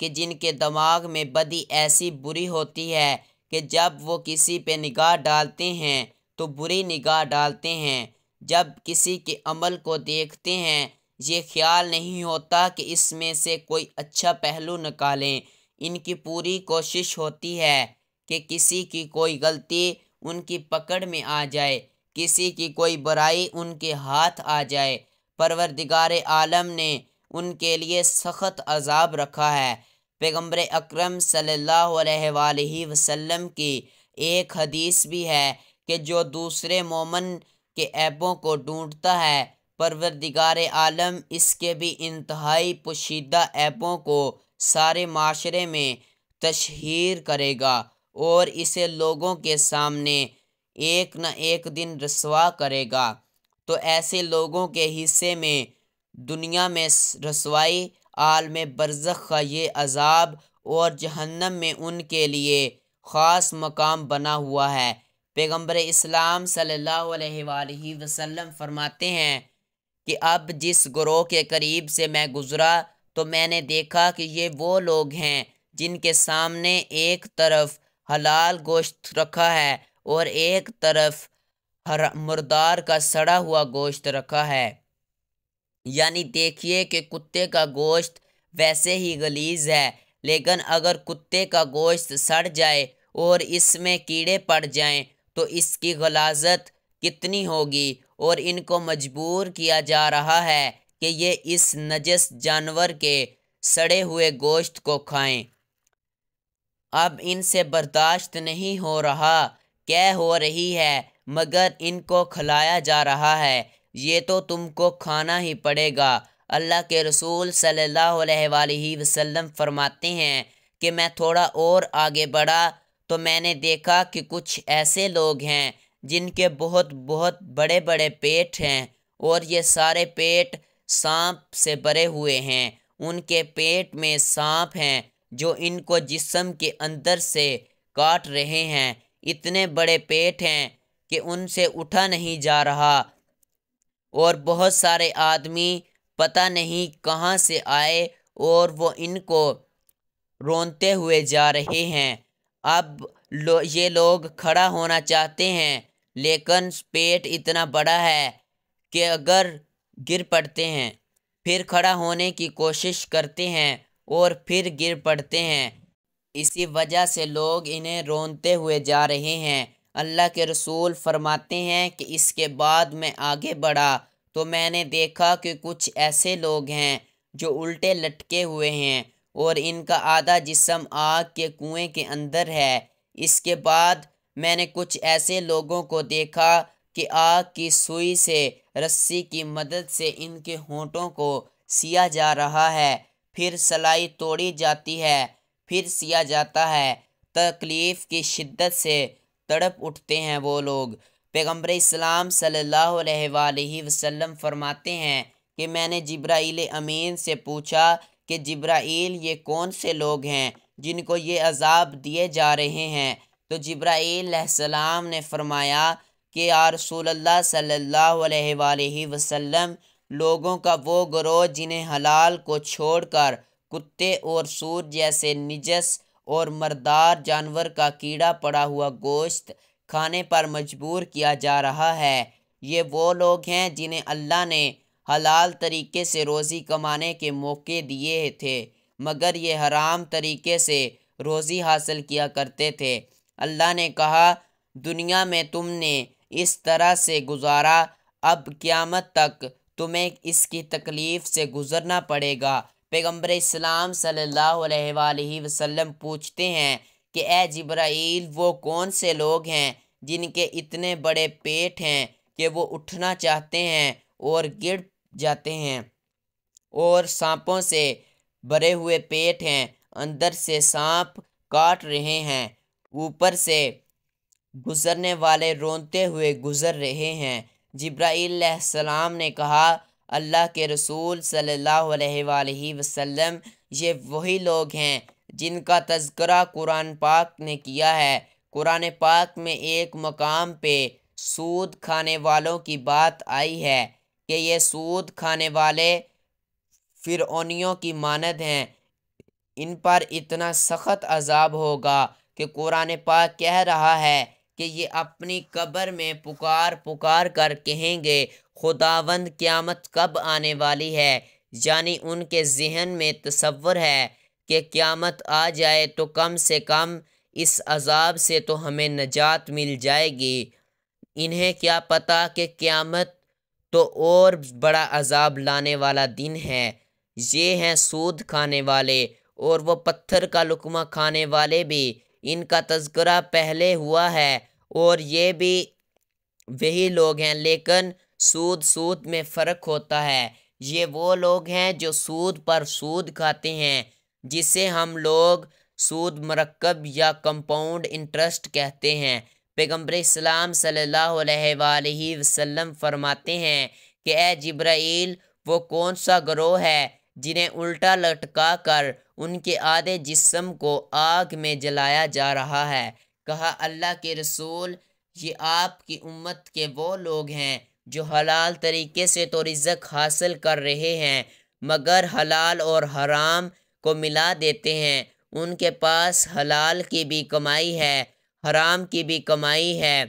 جن کے دماغ میں بدی ایسی بری ہوتی ہے کہ جب وہ کسی پہ نگاہ ڈالتے ہیں تو بری نگاہ ڈالتے ہیں، جب کسی کے عمل کو دیکھتے ہیں یہ خیال نہیں ہوتا کہ اس میں سے کوئی اچھا پہلو نکالیں۔ ان کی پوری کوشش ہوتی ہے کہ کسی کی کوئی غلطی ان کی پکڑ میں آ جائے، کسی کی کوئی برائی ان کے ہاتھ آ جائے۔ پروردگار عالم نے ان کے لیے سخت عذاب رکھا ہے۔ پیغمبر اکرم صلی اللہ علیہ وآلہ وسلم کی ایک حدیث بھی ہے کہ جو دوسرے مومن کے عیبوں کو ڈھونڈتا ہے، پروردگار عالم اس کے بھی انتہائی پوشیدہ عیبوں کو سارے معاشرے میں تشہیر کرے گا اور اسے لوگوں کے سامنے ایک نہ ایک دن رسوا کرے گا۔ تو ایسے لوگوں کے حصے میں دنیا میں رسوائی، عالم برزخ کا یہ عذاب اور جہنم میں ان کے لیے خاص مقام بنا ہوا ہے۔ پیغمبر اسلام صلی اللہ علیہ وآلہ وسلم فرماتے ہیں کہ اب جس گروہ کے قریب سے میں گزرا تو میں نے دیکھا کہ یہ وہ لوگ ہیں جن کے سامنے ایک طرف حلال گوشت رکھا ہے اور ایک طرف مردار کا سڑا ہوا گوشت رکھا ہے۔ یعنی دیکھیے کہ کتے کا گوشت ویسے ہی غلیظ ہے، لیکن اگر کتے کا گوشت سڑ جائے اور اس میں کیڑے پڑ جائیں تو اس کی غلاظت کتنی ہوگی، اور ان کو مجبور کیا جا رہا ہے کہ یہ اس نجس جانور کے سڑے ہوئے گوشت کو کھائیں۔ اب ان سے برداشت نہیں ہو رہا، کہہ ہو رہی ہے، مگر ان کو کھلایا جا رہا ہے، یہ تو تم کو کھانا ہی پڑے گا۔ اللہ کے رسول صلی اللہ علیہ وآلہ وسلم فرماتے ہیں کہ میں تھوڑا اور آگے بڑھا تو میں نے دیکھا کہ کچھ ایسے لوگ ہیں جن کے بہت بہت بڑے بڑے پیٹ ہیں، اور یہ سارے پیٹ سانپ سے بھرے ہوئے ہیں۔ ان کے پیٹ میں سانپ ہیں جو ان کو جسم کے اندر سے کاٹ رہے ہیں۔ اتنے بڑے پیٹ ہیں کہ ان سے اٹھا نہیں جا رہا، اور بہت سارے آدمی پتہ نہیں کہاں سے آئے اور وہ ان کو رونتے ہوئے جا رہے ہیں۔ اب یہ لوگ کھڑا ہونا چاہتے ہیں لیکن پیٹ اتنا بڑا ہے کہ اگر گر پڑتے ہیں، پھر کھڑا ہونے کی کوشش کرتے ہیں اور پھر گر پڑتے ہیں، اسی وجہ سے لوگ انہیں رونتے ہوئے جا رہے ہیں۔ اللہ کے رسول فرماتے ہیں کہ اس کے بعد میں آگے بڑھا تو میں نے دیکھا کہ کچھ ایسے لوگ ہیں جو الٹے لٹکے ہوئے ہیں اور ان کا آدھا جسم آگ کے کنویں کے اندر ہے۔ اس کے بعد میں نے کچھ ایسے لوگوں کو دیکھا کہ آگ کی سوئی سے رسی کی مدد سے ان کے ہونٹوں کو سیا جا رہا ہے، پھر سلائی توڑی جاتی ہے، پھر سیا جاتا ہے۔ تکلیف کی شدت سے تڑپ اٹھتے ہیں وہ لوگ۔ پیغمبر اسلام صلی اللہ علیہ وآلہ وسلم فرماتے ہیں کہ میں نے جبرائیل امین سے پوچھا کہ جبرائیل یہ کون سے لوگ ہیں جن کو یہ عذاب دیے جا رہے ہیں؟ تو جبرائیل علیہ السلام نے فرمایا کہ یا رسول اللہ صلی اللہ علیہ وآلہ وسلم، لوگوں کا وہ گروہ جنہیں حلال کو چھوڑ کر کتے اور سور جیسے نجس اور مردار جانور کا کیڑا پڑا ہوا گوشت کھانے پر مجبور کیا جا رہا ہے۔ یہ وہ لوگ ہیں جنہیں اللہ نے حلال طریقے سے روزی کمانے کے موقع دیے تھے، مگر یہ حرام طریقے سے روزی حاصل کیا کرتے تھے۔ اللہ نے کہا دنیا میں تم نے اس طرح سے گزارا، اب قیامت تک تمہیں اس کی تکلیف سے گزرنا پڑے گا۔ پیغمبر اسلام صلی اللہ علیہ وآلہ وسلم پوچھتے ہیں کہ اے جبرائیل، وہ کون سے لوگ ہیں جن کے اتنے بڑے پیٹ ہیں کہ وہ اٹھنا چاہتے ہیں اور گر جاتے ہیں، اور سانپوں سے بھرے ہوئے پیٹ ہیں، اندر سے سانپ کاٹ رہے ہیں، اوپر سے گزرنے والے رونتے ہوئے گزر رہے ہیں؟ جبرائیل علیہ السلام نے کہا اللہ کے رسول صلی اللہ علیہ وآلہ وسلم، یہ وہی لوگ ہیں جن کا تذکرہ قرآن پاک نے کیا ہے۔ قرآن پاک میں ایک مقام پہ سود کھانے والوں کی بات آئی ہے کہ یہ سود کھانے والے فرعونیوں کی مانند ہیں، ان پر اتنا سخت عذاب ہوگا کہ قرآن پاک کہہ رہا ہے کہ یہ اپنی قبر میں پکار پکار کر کہیں گے خداوند قیامت کب آنے والی ہے، یعنی ان کے ذہن میں تصور ہے کہ قیامت آ جائے تو کم سے کم اس عذاب سے تو ہمیں نجات مل جائے گی۔ انہیں کیا پتہ کہ قیامت تو اور بڑا عذاب لانے والا دن ہے۔ یہ ہیں سود کھانے والے، اور وہ پتھر کا لقمہ کھانے والے بھی، ان کا تذکرہ پہلے ہوا ہے، اور یہ بھی وہی لوگ ہیں، لیکن سود میں فرق ہوتا ہے۔ یہ وہ لوگ ہیں جو سود پر سود کھاتے ہیں، جسے ہم لوگ سود مرکب یا کمپاؤنڈ انٹرسٹ کہتے ہیں۔ پیغمبر اسلام صلی اللہ علیہ وآلہ وسلم فرماتے ہیں کہ اے جبرائیل، وہ کون سا گروہ ہے جنہیں الٹا لٹکا کر ان کے آدھے جسم کو آگ میں جلایا جا رہا ہے؟ کہا اللہ کے رسول، یہ آپ کی امت کے وہ لوگ ہیں جو حلال طریقے سے تو رزق حاصل کر رہے ہیں مگر حلال اور حرام کو ملا دیتے ہیں۔ ان کے پاس حلال کی بھی کمائی ہے، حرام کی بھی کمائی ہے۔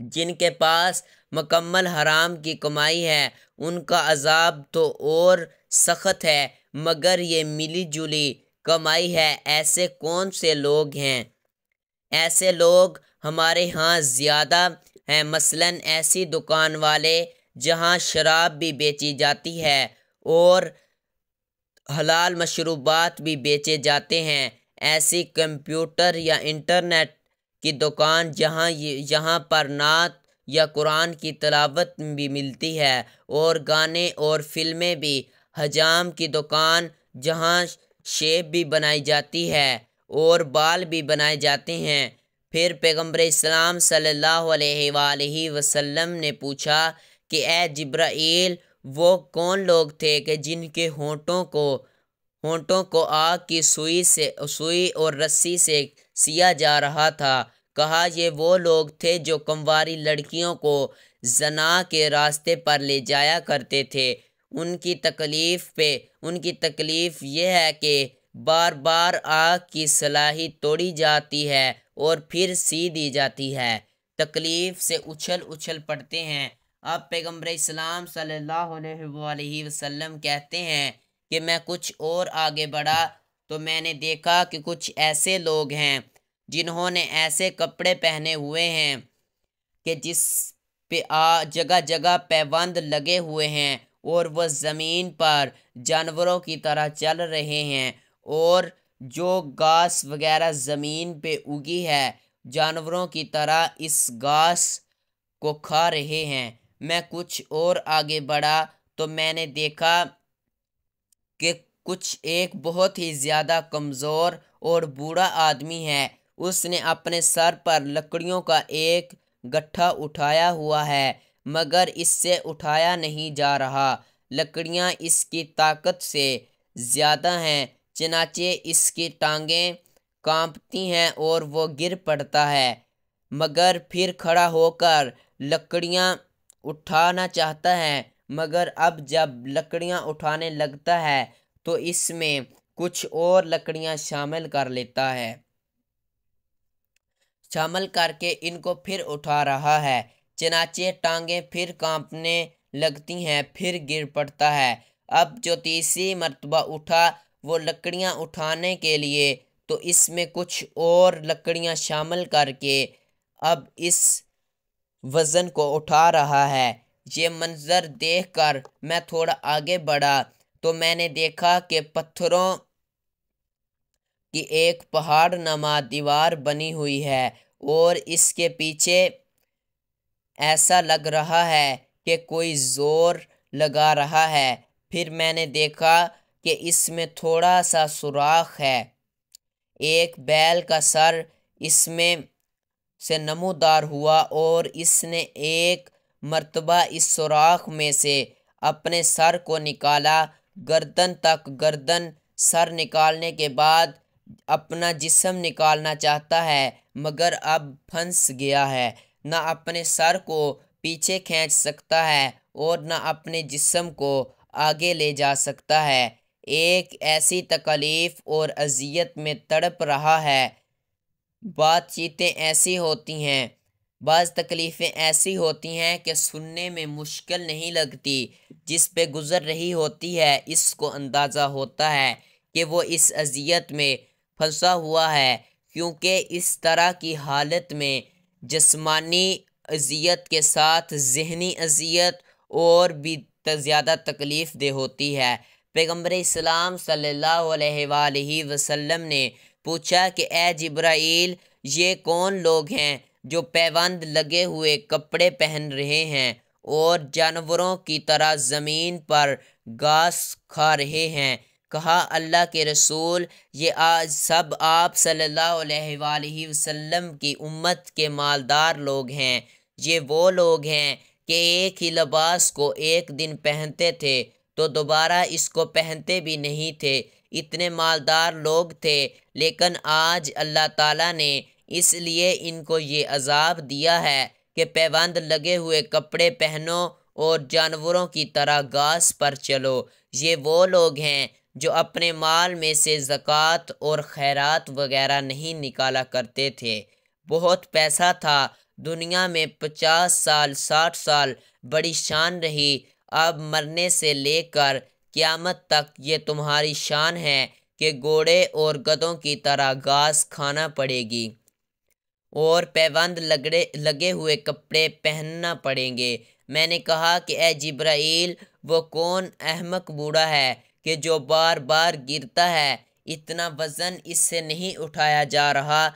جن کے پاس مکمل حرام کی کمائی ہے ان کا عذاب تو اور سخت ہے، مگر یہ ملی جلی کمائی ہے۔ ایسے کون سے لوگ ہیں؟ ایسے لوگ ہمارے ہاں زیادہ ہیں، مثلاً ایسی دکان والے جہاں شراب بھی بیچی جاتی ہے اور حلال مشروبات بھی بیچے جاتے ہیں، ایسی کمپیوٹر یا انٹرنیٹ کی دکان جہاں پر نعت یا قرآن کی تلاوت بھی ملتی ہے، اور گانے اور فلمیں بھی، حجام کی دکان جہاں شیپ بھی بنائی جاتی ہے اور بال بھی بنائے جاتے ہیں۔ پھر پیغمبر اسلام صلی اللہ علیہ وآلہ وسلم نے پوچھا کہ اے جبرائیل، وہ کون لوگ تھے کہ جن کے ہونٹوں کو آگ کی سوئی اور رسی سے سیا جا رہا تھا؟ کہا یہ وہ لوگ تھے جو کنواری لڑکیوں کو زنا کے راستے پر لے جایا کرتے تھے۔ ان کی تکلیف یہ ہے کہ بار بار آگ کی سلائی توڑی جاتی ہے اور پھر سی دی جاتی ہے، تکلیف سے اچھل پڑتے ہیں۔ اب پیغمبر اسلام صلی اللہ علیہ وآلہ وسلم کہتے ہیں کہ میں کچھ اور آگے بڑھا تو میں نے دیکھا کہ کچھ ایسے لوگ ہیں جنہوں نے ایسے کپڑے پہنے ہوئے ہیں کہ جس پہ جگہ جگہ پیوند لگے ہوئے ہیں، اور وہ زمین پر جانوروں کی طرح چل رہے ہیں، اور جو گھاس وغیرہ زمین پہ اگی ہے جانوروں کی طرح اس گھاس کو کھا رہے ہیں۔ میں کچھ اور آگے بڑھا تو میں نے دیکھا کہ ایک بہت ہی زیادہ کمزور اور بوڑھا آدمی ہے، اس نے اپنے سر پر لکڑیوں کا ایک گٹھا اٹھایا ہوا ہے مگر اس سے اٹھایا نہیں جا رہا، لکڑیاں اس کی طاقت سے زیادہ ہیں، چنانچہ اس کی ٹانگیں کانپتی ہیں اور وہ گر پڑتا ہے، مگر پھر کھڑا ہو کر لکڑیاں اٹھانا چاہتا ہے، مگر اب جب لکڑیاں اٹھانے لگتا ہے تو اس میں کچھ اور لکڑیاں شامل کر لیتا ہے، شامل کر کے ان کو پھر اٹھا رہا ہے، چنانچہ ٹانگیں پھر کانپنے لگتی ہیں، پھر گر پڑتا ہے۔ اب جو تیسری مرتبہ اٹھا وہ لکڑیاں اٹھانے کے لیے تو اس میں کچھ اور لکڑیاں شامل کر کے اب اس وزن کو اٹھا رہا ہے۔ یہ منظر دیکھ کر میں تھوڑا آگے بڑھا تو میں نے دیکھا کہ پتھروں کی ایک پہاڑ نما دیوار بنی ہوئی ہے اور اس کے پیچھے ایسا لگ رہا ہے کہ کوئی زور لگا رہا ہے۔ پھر میں نے دیکھا کہ اس میں تھوڑا سا سوراخ ہے، ایک بیل کا سر اس میں سے نمودار ہوا اور اس نے ایک مرتبہ اس سوراخ میں سے اپنے سر کو نکالا، گردن تک گردن، سر نکالنے کے بعد اپنا جسم نکالنا چاہتا ہے مگر اب پھنس گیا ہے، نہ اپنے سر کو پیچھے کھینچ سکتا ہے اور نہ اپنے جسم کو آگے لے جا سکتا ہے، ایک ایسی تکلیف اور اذیت میں تڑپ رہا ہے۔ بات چیتیں ایسی ہوتی ہیں، بعض تکلیفیں ایسی ہوتی ہیں کہ سننے میں مشکل نہیں لگتی، جس پہ گزر رہی ہوتی ہے اس کو اندازہ ہوتا ہے کہ وہ اس اذیت میں پھنسا ہوا ہے، کیونکہ اس طرح کی حالت میں جسمانی اذیت کے ساتھ ذہنی اذیت اور بھی زیادہ تکلیف دہ ہوتی ہے۔ پیغمبر اسلام صلی اللہ علیہ وآلہ وسلم نے پوچھا کہ اے جبرائیل، یہ کون لوگ ہیں جو پیوند لگے ہوئے کپڑے پہن رہے ہیں اور جانوروں کی طرح زمین پر گھاس کھا رہے ہیں؟ کہا اللہ کے رسول، یہ آج سب آپ صلی اللہ علیہ وآلہ وسلم کی امت کے مالدار لوگ ہیں۔ یہ وہ لوگ ہیں کہ ایک ہی لباس کو ایک دن پہنتے تھے تو دوبارہ اس کو پہنتے بھی نہیں تھے، اتنے مالدار لوگ تھے، لیکن آج اللہ تعالیٰ نے اس لیے ان کو یہ عذاب دیا ہے کہ پیوند لگے ہوئے کپڑے پہنو اور جانوروں کی طرح گھاس پر چلو۔ یہ وہ لوگ ہیں جو اپنے مال میں سے زکوٰۃ اور خیرات وغیرہ نہیں نکالا کرتے تھے۔ بہت پیسہ تھا، دنیا میں 50 سال 60 سال بڑی شان رہی، اب مرنے سے لے کر قیامت تک یہ تمہاری شان ہے کہ گھوڑے اور گدھوں کی طرح گھاس کھانا پڑے گی اور پیوند لگے ہوئے کپڑے پہننا پڑیں گے۔ میں نے کہا کہ اے جبرائیل، وہ کون احمق بوڑھا ہے کہ جو بار بار گرتا ہے؟ اتنا وزن اس سے نہیں اٹھایا جا رہا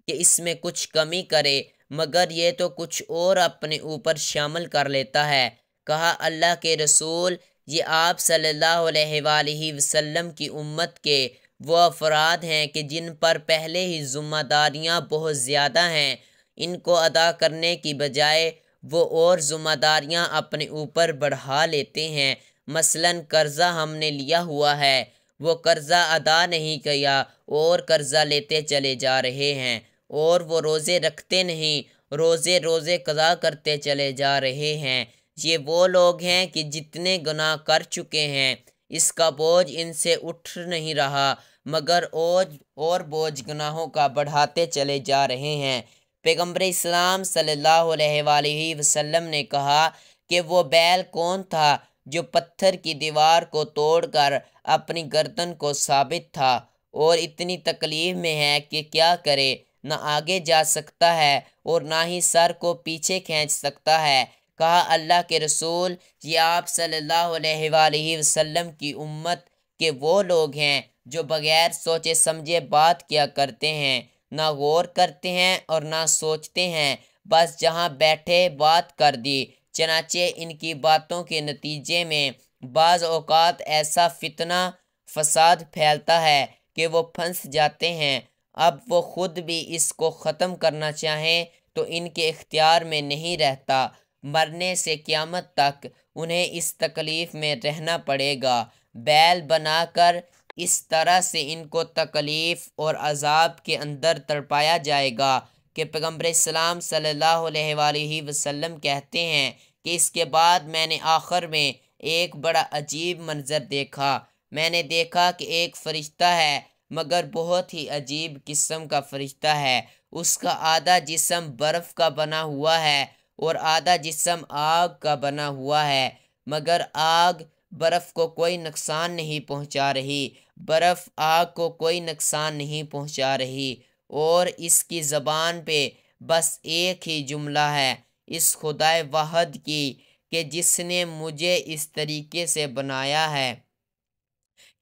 کہ اس میں کچھ کمی کرے، مگر یہ تو کچھ اور اپنے اوپر شامل کر لیتا ہے۔ کہا اللہ کے رسول، یہ آپ صلی اللہ علیہ وآلہ وسلم کی امت کے وہ افراد ہیں کہ جن پر پہلے ہی ذمہ داریاں بہت زیادہ ہیں، ان کو ادا کرنے کی بجائے وہ اور ذمہ داریاں اپنے اوپر بڑھا لیتے ہیں۔ مثلاً قرضہ ہم نے لیا ہوا ہے، وہ قرضہ ادا نہیں کیا اور قرضہ لیتے چلے جا رہے ہیں، اور وہ روزے رکھتے نہیں، روزے قضا کرتے چلے جا رہے ہیں۔ یہ وہ لوگ ہیں کہ جتنے گناہ کر چکے ہیں اس کا بوجھ ان سے اٹھ نہیں رہا، مگر اور بوجھ گناہوں کا بڑھاتے چلے جا رہے ہیں۔ پیغمبر اسلام صلی اللہ علیہ وآلہ وسلم نے کہا کہ وہ بیل کون تھا جو پتھر کی دیوار کو توڑ کر اپنی گردن کو ثابت تھا اور اتنی تکلیف میں ہے کہ کیا کرے، نہ آگے جا سکتا ہے اور نہ ہی سر کو پیچھے کھینچ سکتا ہے؟ کہا اللہ کے رسول، یہ آپ صلی اللہ علیہ وآلہ وسلم کی امت کے وہ لوگ ہیں جو بغیر سوچے سمجھے بات کیا کرتے ہیں، نہ غور کرتے ہیں اور نہ سوچتے ہیں، بس جہاں بیٹھے بات کر دی۔ چنانچہ ان کی باتوں کے نتیجے میں بعض اوقات ایسا فتنہ فساد پھیلتا ہے کہ وہ پھنس جاتے ہیں۔ اب وہ خود بھی اس کو ختم کرنا چاہیں تو ان کے اختیار میں نہیں رہتا، مرنے سے قیامت تک انہیں اس تکلیف میں رہنا پڑے گا۔ بیل بنا کر اس طرح سے ان کو تکلیف اور عذاب کے اندر تڑپایا جائے گا کہ پیغمبر اسلام صلی اللہ علیہ وآلہ وسلم کہتے ہیں کہ اس کے بعد میں نے آخر میں ایک بڑا عجیب منظر دیکھا۔ میں نے دیکھا کہ ایک فرشتہ ہے، مگر بہت ہی عجیب قسم کا فرشتہ ہے۔ اس کا آدھا جسم برف کا بنا ہوا ہے اور آدھا جسم آگ کا بنا ہوا ہے، مگر آگ برف کو کوئی نقصان نہیں پہنچا رہی، برف آگ کو کوئی نقصان نہیں پہنچا رہی، اور اس کی زبان پہ بس ایک ہی جملہ ہے، اس خدائے واحد کی کہ جس نے مجھے اس طریقے سے بنایا ہے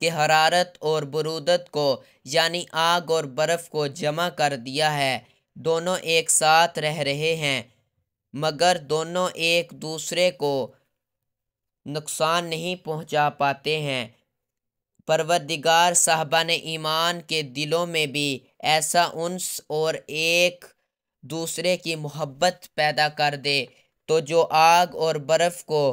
کہ حرارت اور برودت کو، یعنی آگ اور برف کو جمع کر دیا ہے، دونوں ایک ساتھ رہ رہے ہیں مگر دونوں ایک دوسرے کو نقصان نہیں پہنچا پاتے ہیں۔ پروردگار صاحبان ایمان کے دلوں میں بھی ایسا انس اور ایک دوسرے کی محبت پیدا کر دے تو جو آگ اور برف کو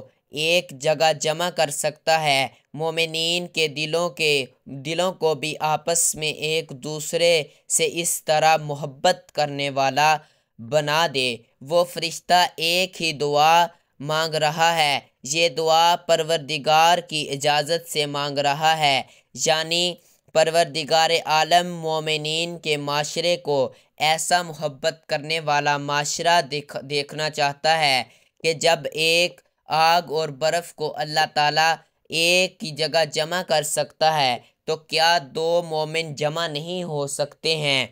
ایک جگہ جمع کر سکتا ہے، مومنین کے دلوں کو بھی آپس میں ایک دوسرے سے اس طرح محبت کرنے والا بنا دے۔ وہ فرشتہ ایک ہی دعا مانگ رہا ہے، یہ دعا پروردگار کی اجازت سے مانگ رہا ہے، یعنی پروردگار عالم مومنین کے معاشرے کو ایسا محبت کرنے والا معاشرہ دیکھنا چاہتا ہے کہ جب ایک آگ اور برف کو اللہ تعالیٰ ایک ہی جگہ جمع کر سکتا ہے تو کیا دو مومن جمع نہیں ہو سکتے ہیں؟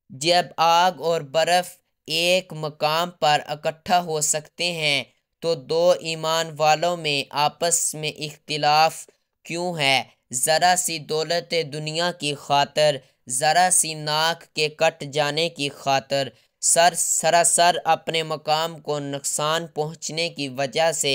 جب آگ اور برف ایک مقام پر اکٹھا ہو سکتے ہیں تو دو ایمان والوں میں آپس میں اختلاف کیوں ہے؟ ذرا سی دولت دنیا کی خاطر، ذرا سی ناک کے کٹ جانے کی خاطر، سراسر اپنے مقام کو نقصان پہنچنے کی وجہ سے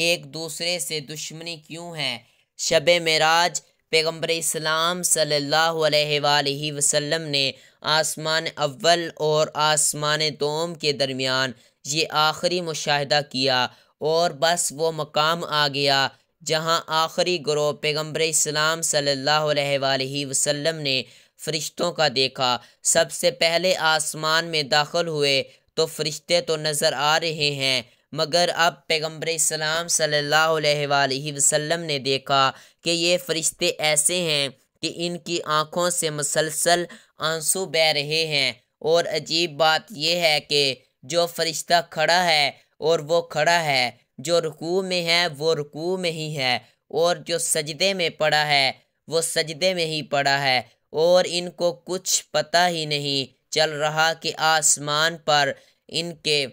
ایک دوسرے سے دشمنی کیوں ہے؟ شب معراج پیغمبر اسلام صلی اللہ علیہ وآلہ وسلم نے آسمان اول اور آسمان دوم کے درمیان یہ آخری مشاہدہ کیا، اور بس وہ مقام آ گیا جہاں آخری گروہ پیغمبر اسلام صلی اللہ علیہ وآلہ وسلم نے فرشتوں کا دیکھا۔ سب سے پہلے آسمان میں داخل ہوئے تو فرشتے تو نظر آ رہے ہیں، مگر اب پیغمبر اسلام صلی اللہ علیہ وآلہ وسلم نے دیکھا کہ یہ فرشتے ایسے ہیں کہ ان کی آنکھوں سے مسلسل آنسو بہہ رہے ہیں، اور عجیب بات یہ ہے کہ جو فرشتہ کھڑا ہے اور وہ کھڑا ہے، جو رکوع میں ہے وہ رکوع میں ہی ہے، اور جو سجدے میں پڑا ہے وہ سجدے میں ہی پڑا ہے، اور ان کو کچھ پتہ ہی نہیں چل رہا کہ آسمان پر ان کے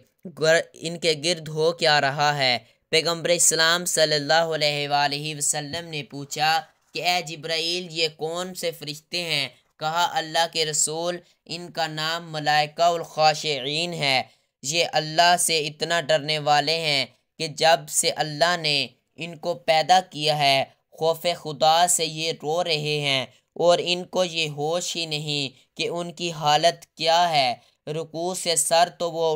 گرد ہو کیا رہا ہے۔ پیغمبر اسلام صلی اللہ علیہ وآلہ وسلم نے پوچھا کہ اے جبرائیل، یہ کون سے فرشتے ہیں؟ کہا اللہ کے رسول، ان کا نام ملائکہ الخاشعین ہے، یہ اللہ سے اتنا ڈرنے والے ہیں کہ جب سے اللہ نے ان کو پیدا کیا ہے خوف خدا سے یہ رو رہے ہیں، اور ان کو یہ ہوش ہی نہیں کہ ان کی حالت کیا ہے۔ رکوع سے سر تو وہ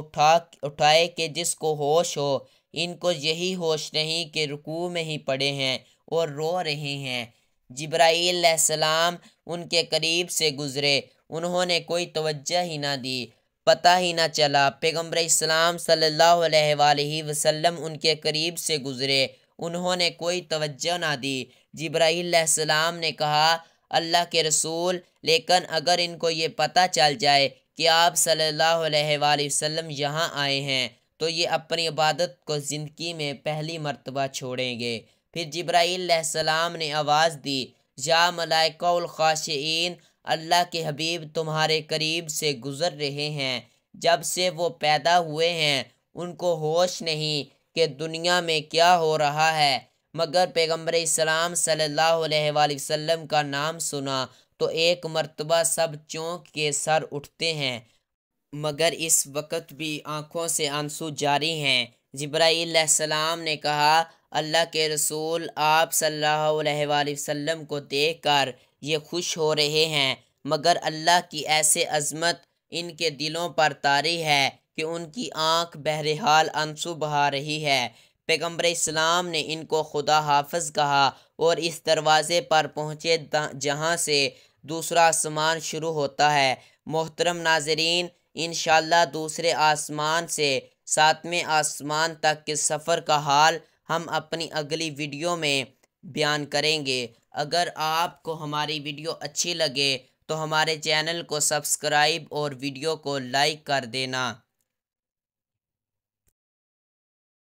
اٹھائے کہ جس کو ہوش ہو، ان کو یہی ہوش نہیں کہ رکوع میں ہی پڑے ہیں اور رو رہے ہیں۔ جبرائیل علیہ السلام ان کے قریب سے گزرے، انہوں نے کوئی توجہ ہی نہ دی، پتہ ہی نہ چلا۔ پیغمبر اسلام صلی اللہ علیہ وآلہ وسلم ان کے قریب سے گزرے، انہوں نے کوئی توجہ نہ دی۔ جبرائیل علیہ السلام نے کہا اللہ کے رسول، لیکن اگر ان کو یہ پتہ چل جائے کہ آپ صلی اللہ علیہ وآلہ وسلم یہاں آئے ہیں تو یہ اپنی عبادت کو زندگی میں پہلی مرتبہ چھوڑیں گے۔ پھر جبرائیل علیہ السلام نے آواز دی، یا ملائکہ الخاشعین، اللہ کے حبیب تمہارے قریب سے گزر رہے ہیں۔ جب سے وہ پیدا ہوئے ہیں ان کو ہوش نہیں کہ دنیا میں کیا ہو رہا ہے، مگر پیغمبر اسلام صلی اللہ علیہ وآلہ وسلم کا نام سنا تو ایک مرتبہ سب چونک کے سر اٹھتے ہیں، مگر اس وقت بھی آنکھوں سے آنسو جاری ہیں۔ جبرائیل علیہ السلام نے کہا اللہ کے رسول، آپ صلی اللہ علیہ وآلہ وسلم کو دیکھ کر یہ خوش ہو رہے ہیں، مگر اللہ کی ایسے عظمت ان کے دلوں پر طاری ہے کہ ان کی آنکھ بہرحال آنسو بہا رہی ہے۔ پیغمبر اسلام نے ان کو خدا حافظ کہا اور اس دروازے پر پہنچے جہاں سے دوسرا آسمان شروع ہوتا ہے۔ محترم ناظرین، انشاءاللہ دوسرے آسمان سے ساتویں آسمان تک کے سفر کا حال ہم اپنی اگلی ویڈیو میں بیان کریں گے۔ اگر آپ کو ہماری ویڈیو اچھی لگے تو ہمارے چینل کو سبسکرائب اور ویڈیو کو لائک کر دینا۔